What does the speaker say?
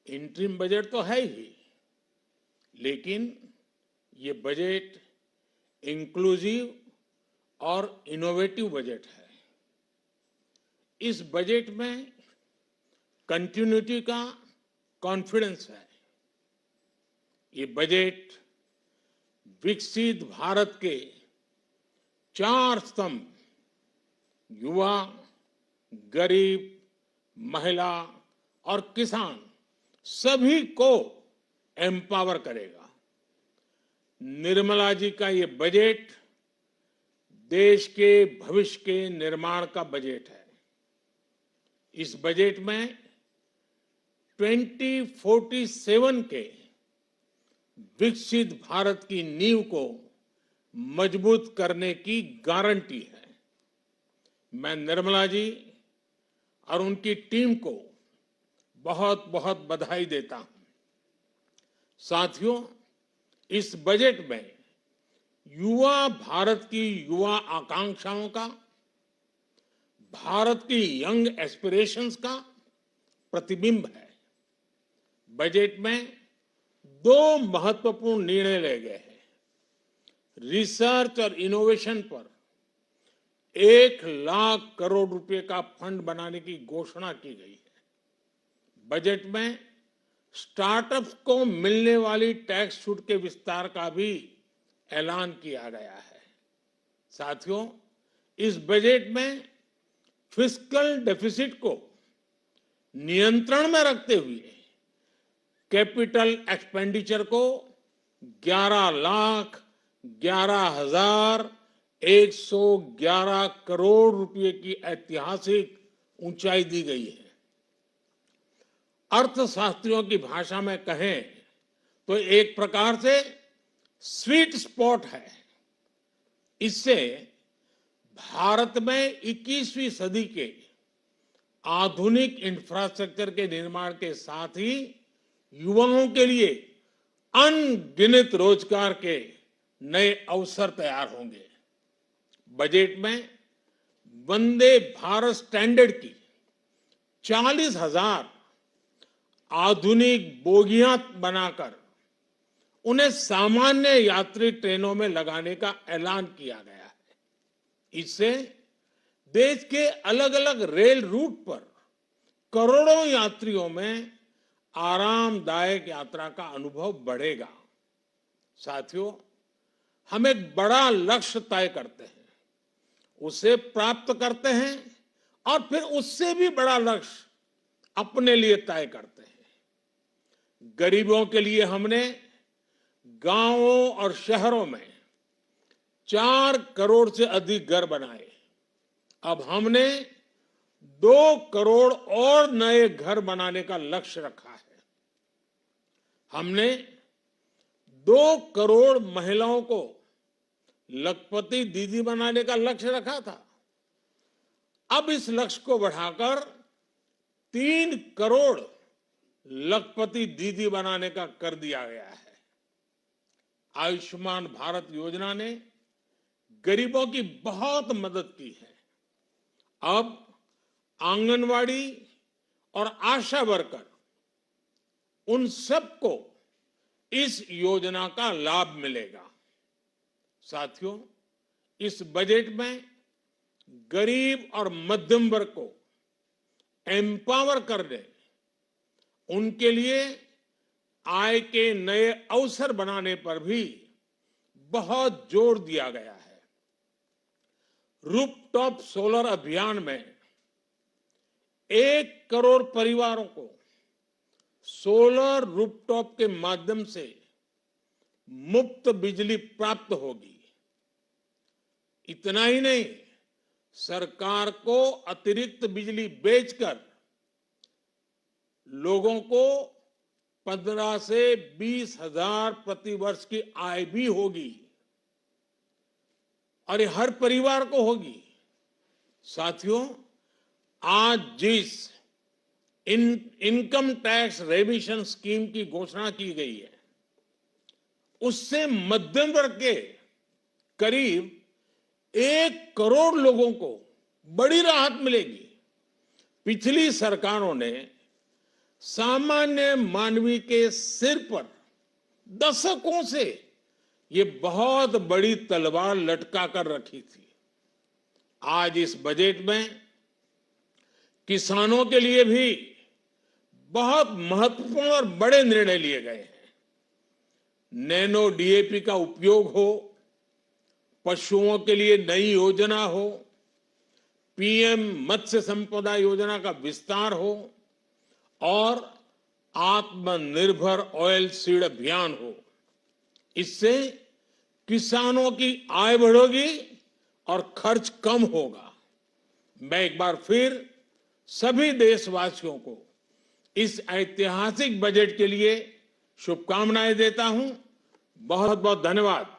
Interim budget तो है ही, लेकिन ये बजट इंक्लूसिव और इनोवेटिव बजट है। इस बजट में कंटिन्यूटी का कॉन्फिडेंस है। ये बजट विकसित भारत के 4 स्तंभ युवा, गरीब, महिला और किसान सभी को एम्पावर करेगा। निर्मला जी का ये बजट देश के भविष्य के निर्माण का बजट है। इस बजट में 2047 के विकसित भारत की नींव को मजबूत करने की गारंटी है। मैं निर्मला जी और उनकी टीम को बहुत बहुत बधाई देता हूं। साथियों, इस बजट में युवा भारत की युवा आकांक्षाओं का, भारत की यंग एस्पिरेशंस का प्रतिबिंब है। बजट में 2 महत्वपूर्ण निर्णय लिए गए हैं। रिसर्च और इनोवेशन पर 1 लाख करोड़ रुपए का फंड बनाने की घोषणा की गई है। बजट में स्टार्टअप्स को मिलने वाली टैक्स छूट के विस्तार का भी ऐलान किया गया है। साथियों, इस बजट में फिस्कल डेफिसिट को नियंत्रण में रखते हुए कैपिटल एक्सपेंडिचर को 11,11,111 करोड़ रुपए की ऐतिहासिक ऊंचाई दी गई है। अर्थशास्त्रियों की भाषा में कहें तो एक प्रकार से स्वीट स्पॉट है। इससे भारत में 21वीं सदी के आधुनिक इंफ्रास्ट्रक्चर के निर्माण के साथ ही युवाओं के लिए अनगिनत रोजगार के नए अवसर तैयार होंगे। बजट में वंदे भारत स्टैंडर्ड की 40,000 आधुनिक बोगियां बनाकर उन्हें सामान्य यात्री ट्रेनों में लगाने का ऐलान किया गया है। इससे देश के अलग अलग रेल रूट पर करोड़ों यात्रियों में आरामदायक यात्रा का अनुभव बढ़ेगा। साथियों, हम एक बड़ा लक्ष्य तय करते हैं, उसे प्राप्त करते हैं और फिर उससे भी बड़ा लक्ष्य अपने लिए तय करते हैं। गरीबों के लिए हमने गांवों और शहरों में 4 करोड़ से अधिक घर बनाए। अब हमने 2 करोड़ और नए घर बनाने का लक्ष्य रखा है। हमने 2 करोड़ महिलाओं को लखपति दीदी बनाने का लक्ष्य रखा था। अब इस लक्ष्य को बढ़ाकर 3 करोड़ लखपति दीदी बनाने का कर दिया गया है। आयुष्मान भारत योजना ने गरीबों की बहुत मदद की है। अब आंगनवाड़ी और आशा वर्कर, उन सबको इस योजना का लाभ मिलेगा। साथियों, इस बजट में गरीब और मध्यम वर्ग को एम्पावर करने, उनके लिए आय के नए अवसर बनाने पर भी बहुत जोर दिया गया है। रूफटॉप सोलर अभियान में 1 करोड़ परिवारों को सोलर रूफटॉप के माध्यम से मुफ्त बिजली प्राप्त होगी। इतना ही नहीं, सरकार को अतिरिक्त बिजली बेचकर लोगों को 15 से 20 हजार प्रति वर्ष की आय भी होगी और ये हर परिवार को होगी। साथियों, आज जिस इनकम टैक्स रेमिशन स्कीम की घोषणा की गई है, उससे मध्यम वर्ग के करीब 1 करोड़ लोगों को बड़ी राहत मिलेगी। पिछली सरकारों ने सामान्य मानवी के सिर पर दशकों से ये बहुत बड़ी तलवार लटका कर रखी थी। आज इस बजट में किसानों के लिए भी बहुत महत्वपूर्ण और बड़े निर्णय लिए गए हैं। नैनो डीएपी का उपयोग हो, पशुओं के लिए नई योजना हो, पीएम मत्स्य संपदा योजना का विस्तार हो और आत्मनिर्भर ऑयल सीड अभियान हो। इससे किसानों की आय बढ़ेगी और खर्च कम होगा। मैं एक बार फिर सभी देशवासियों को इस ऐतिहासिक बजट के लिए शुभकामनाएं देता हूं। बहुत बहुत धन्यवाद।